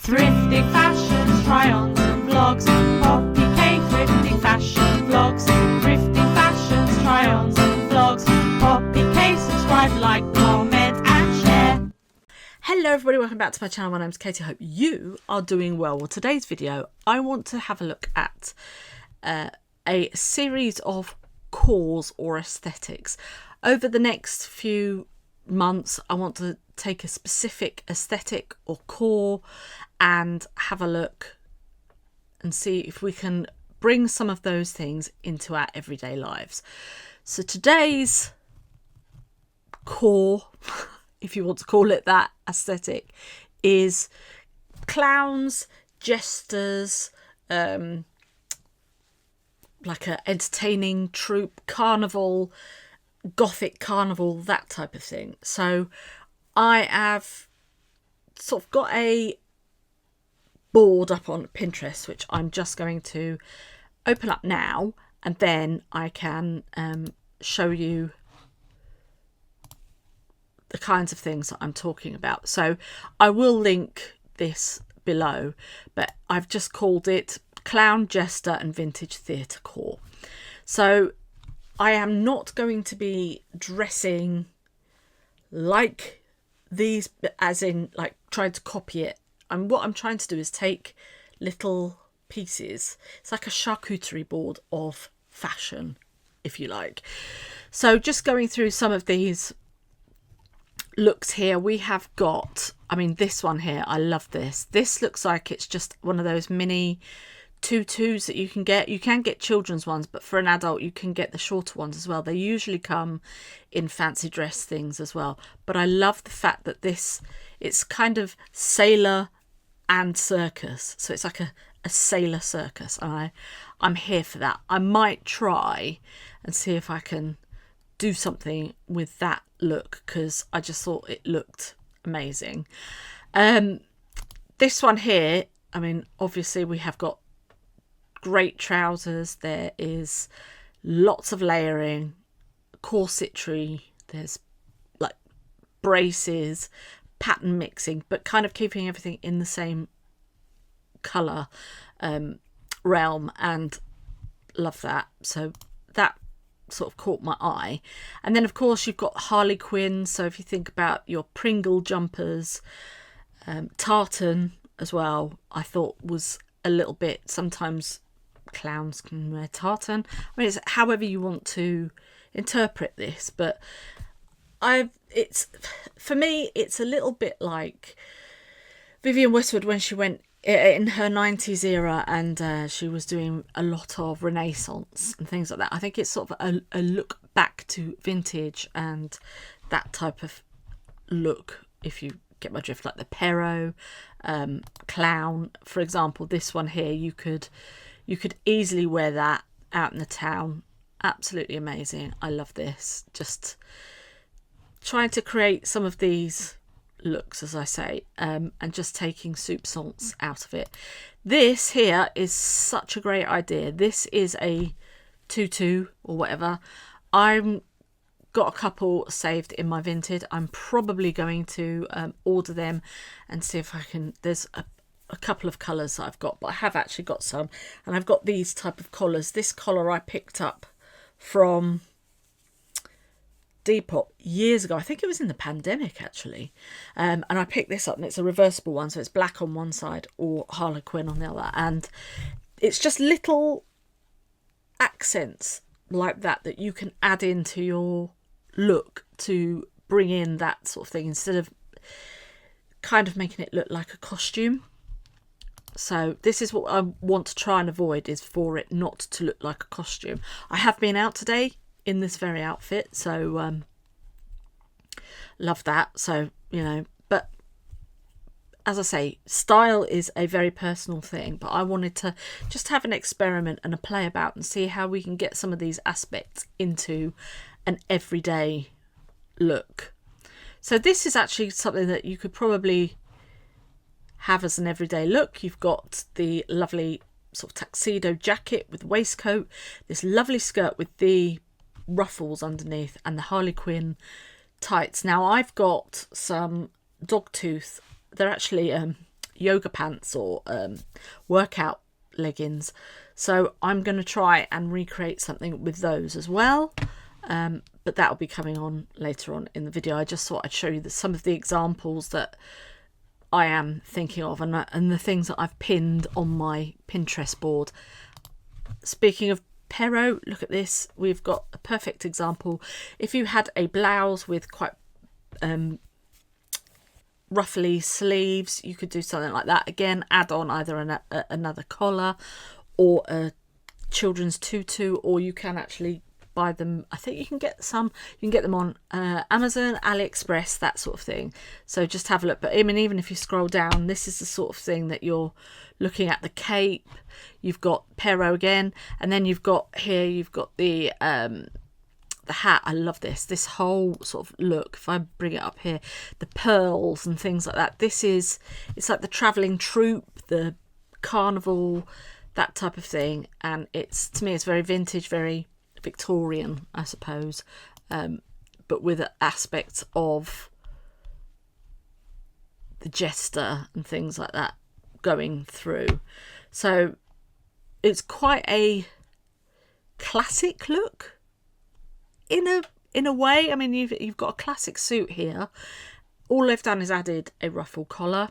Thrifty fashions, try-ons and vlogs. Poppy K thrifty fashion vlogs. Thrifty fashions, try-ons and vlogs. Poppy K, subscribe, like, comment and share. Hello everybody, welcome back to my channel. My name's Katie. I hope you are doing well. Well, today's video, I want to have a look at a series of cores or aesthetics. Over the next few months, I want to take a specific aesthetic or core and have a look and see if we can bring some of those things into our everyday lives. So today's core, if you want to call it that, aesthetic is clowns, jesters, like a entertaining troupe, carnival, gothic carnival, that type of thing. So I have sort of got a board up on Pinterest, which I'm just going to open up now, and then I can show you the kinds of things that I'm talking about. So I will link this below, but I've just called it Clown, Jester and Vintage Theatre Core. So I am not going to be dressing like these, as in like trying to copy it. And what I'm trying to do is take little pieces. It's like a charcuterie board of fashion, if you like. So just going through some of these looks here, we have got, I mean, this one here, I love this. This looks like it's just one of those mini tutus that you can get. You can get children's ones, but for an adult you can get the shorter ones as well. They usually come in fancy dress things as well. But I love the fact that it's kind of sailor and circus. So it's like a sailor circus. And I'm here for that. I might try and see if I can do something with that look, because I just thought it looked amazing. This one here, I mean, obviously we have got great trousers. There is lots of layering, corsetry, there's like braces, pattern mixing, but kind of keeping everything in the same colour realm, and love that. So that sort of caught my eye. And then of course you've got Harley Quinn. So if you think about your Pringle jumpers, tartan as well, I thought was a little bit, sometimes clowns can wear tartan. I mean, it's however you want to interpret this, but it's, for me, it's a little bit like Vivienne Westwood when she went in her 90s era, and she was doing a lot of Renaissance and things like that. I think it's sort of a look back to vintage and that type of look, if you get my drift, like the Perot clown, for example. This one here, you could easily wear that out in the town. Absolutely amazing. I love this. Just trying to create some of these looks, as I say, and just taking soupçons out of it. This here is such a great idea. This is a tutu or whatever. I'm got a couple saved in my Vinted. I'm probably going to order them and see if I can. There's a couple of colours that I've got, but I have actually got some, and I've got these type of collars. This collar I picked up from Depop years ago. I think it was in the pandemic actually, and I picked this up, and it's a reversible one, so it's black on one side or Harlequin on the other, and it's just little accents like that you can add into your look to bring in that sort of thing, instead of kind of making it look like a costume. So this is what I want to try and avoid, is for it not to look like a costume. I have been out today in this very outfit, so love that. So, you know, but as I say, style is a very personal thing, but I wanted to just have an experiment and a play about and see how we can get some of these aspects into an everyday look. So this is actually something that you could probably have as an everyday look. You've got the lovely sort of tuxedo jacket with waistcoat, this lovely skirt with the ruffles underneath, and the Harley Quinn tights. Now I've got some dogtooth, they're actually yoga pants or workout leggings. So I'm going to try and recreate something with those as well. But that will be coming on later on in the video. I just thought I'd show you some of the examples that I am thinking of and the things that I've pinned on my Pinterest board. Speaking of Perro, look at this. We've got a perfect example. If you had a blouse with quite ruffly sleeves, you could do something like that. Again, add on either another collar or a children's tutu, or you can actually buy them. I think you can get them on Amazon, AliExpress, that sort of thing. So just have a look. But I mean, even if you scroll down, this is the sort of thing that you're looking at. The cape, you've got Perro again, and then you've got the hat. I love this whole sort of look. If I bring it up here, the pearls and things like that. It's like the travelling troupe, the carnival, that type of thing. And to me, it's very vintage, very Victorian, I suppose, but with aspects of the jester and things like that going through. So it's quite a classic look in a way. I mean, you've got a classic suit here. All they've done is added a ruffle collar.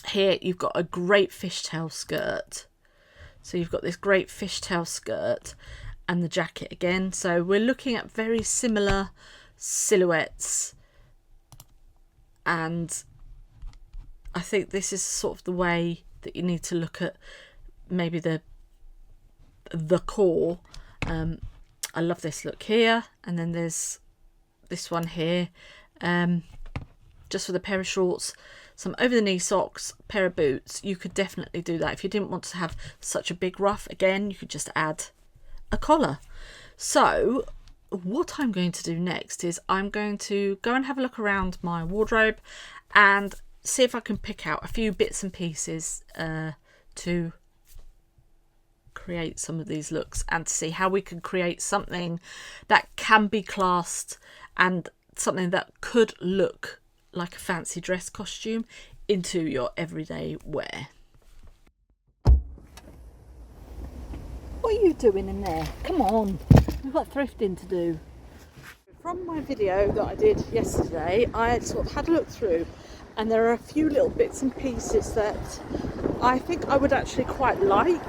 Here you've got a great fishtail skirt. So you've got this great fishtail skirt and the jacket again. So we're looking at very similar silhouettes, and I think this is sort of the way that you need to look at maybe the core. I love this look here, and then there's this one here, just with a pair of shorts, some over the knee socks, pair of boots. You could definitely do that. If you didn't want to have such a big ruff, again, you could just add a collar. So what I'm going to do next is I'm going to go and have a look around my wardrobe and see if I can pick out a few bits and pieces to create some of these looks, and to see how we can create something that can be classed and something that could look like a fancy dress costume into your everyday wear. What are you doing in there? Come on, we've got thrifting to do. From my video that I did yesterday, I sort of had a look through, and there are a few little bits and pieces that I think I would actually quite like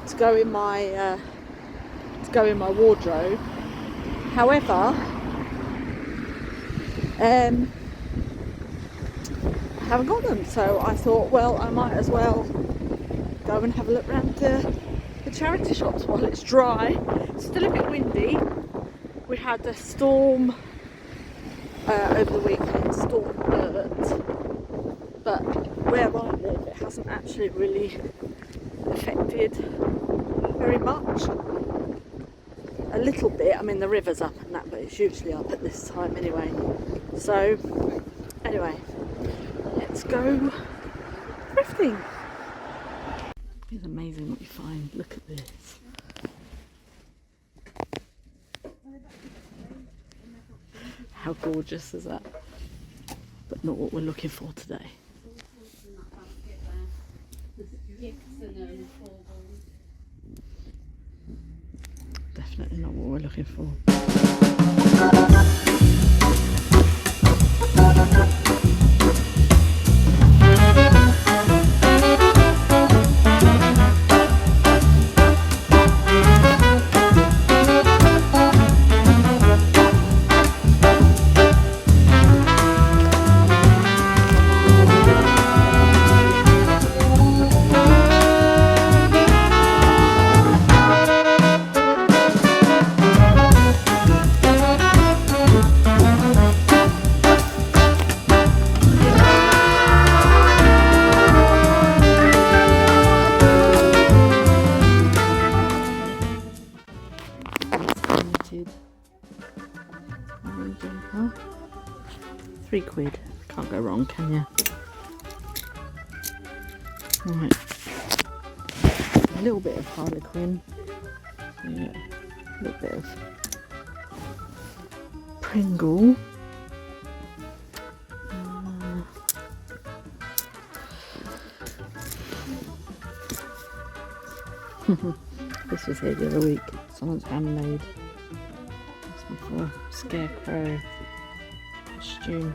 to go in my wardrobe. However, I haven't got them, so I thought, well, I might as well go and have a look around the charity shops while it's dry. It's still a bit windy. We had a storm over the weekend, Storm Bert, but where I live it hasn't actually really affected very much. A little bit, I mean the river's up and that, but it's usually up at this time anyway. So anyway, let's go thrifting. It's amazing what you find. Look at this. How gorgeous is that? But not what we're looking for today. Definitely not what we're looking for. £3. Can't go wrong, can you? Right. A little bit of harlequin. Yeah. A little bit of Pringle. This was here the other week. Someone's handmade. That's my for scarecrow costume.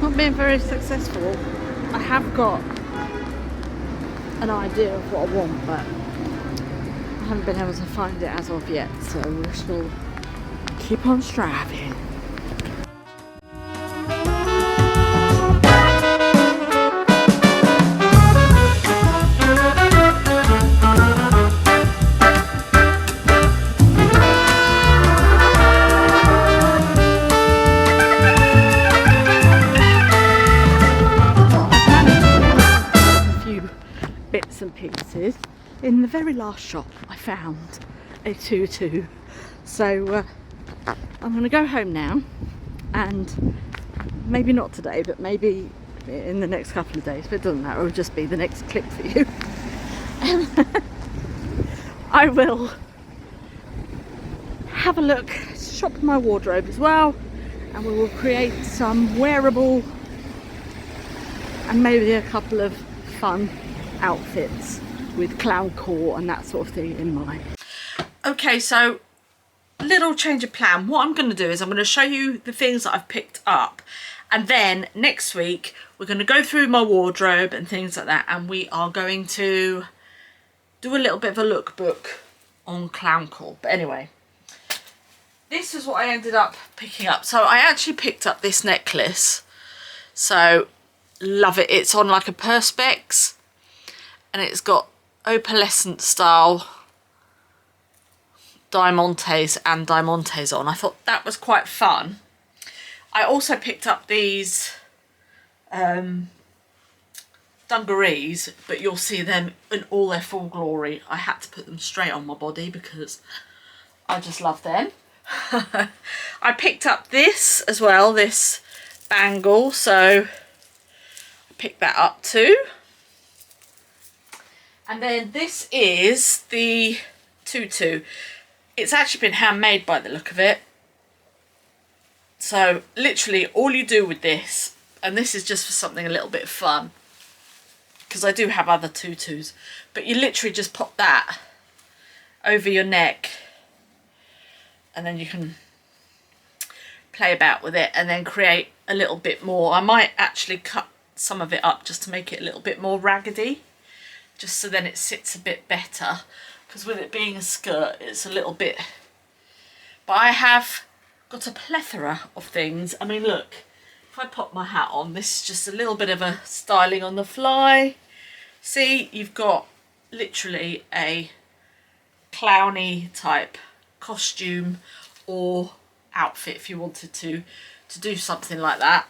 Not being very successful. I have got an idea of what I want, but I haven't been able to find it as of yet, so we shall keep on striving. Bits and pieces. In the very last shop I found a tutu, so I'm going to go home now, and maybe not today, but maybe in the next couple of days, but it doesn't matter, it'll just be the next clip for you. I will have a look, shop in my wardrobe as well, and we will create some wearable and maybe a couple of fun outfits with clown core and that sort of thing in mind. Okay, so little change of plan. What I'm going to do is I'm going to show you the things that I've picked up, and then next week we're going to go through my wardrobe and things like that, and we are going to do a little bit of a lookbook on clown core. But anyway, this is what I ended up picking up. So I actually picked up this necklace, so love it. It's on like a perspex, and it's got opalescent style diamantes and diamantes on. I thought that was quite fun. I also picked up these dungarees, but you'll see them in all their full glory. I had to put them straight on my body because I just love them. I picked up this as well, this bangle, so I picked that up too. And then this is the tutu. It's actually been handmade by the look of it. So literally all you do with this, and this is just for something a little bit fun, because I do have other tutus, but you literally just pop that over your neck, and then you can play about with it and then create a little bit more. I might actually cut some of it up just to make it a little bit more raggedy, just so then it sits a bit better, because with it being a skirt it's a little bit. But I have got a plethora of things. I mean, look, if I pop my hat on, this is just a little bit of a styling on the fly. See, you've got literally a clowny type costume or outfit if you wanted to do something like that,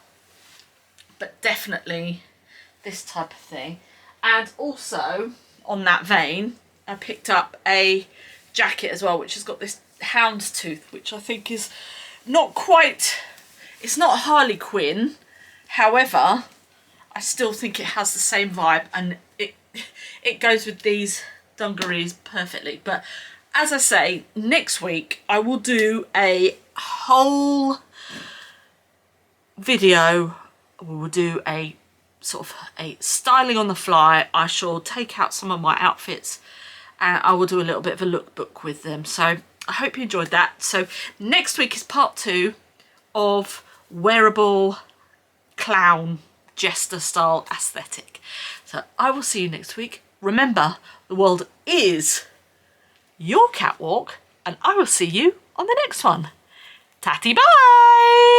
but definitely this type of thing. And also on that vein, I picked up a jacket as well, which has got this houndstooth, which I think is not quite, it's not Harley Quinn, however I still think it has the same vibe, and it goes with these dungarees perfectly. But as I say, next week I will do a whole video. We will do a sort of a styling on the fly. I shall take out some of my outfits and I will do a little bit of a lookbook with them. So I hope you enjoyed that. So next week is part 2 of wearable clown jester style aesthetic. So I will see you next week. Remember, the world is your catwalk, and I will see you on the next one. Tatty bye!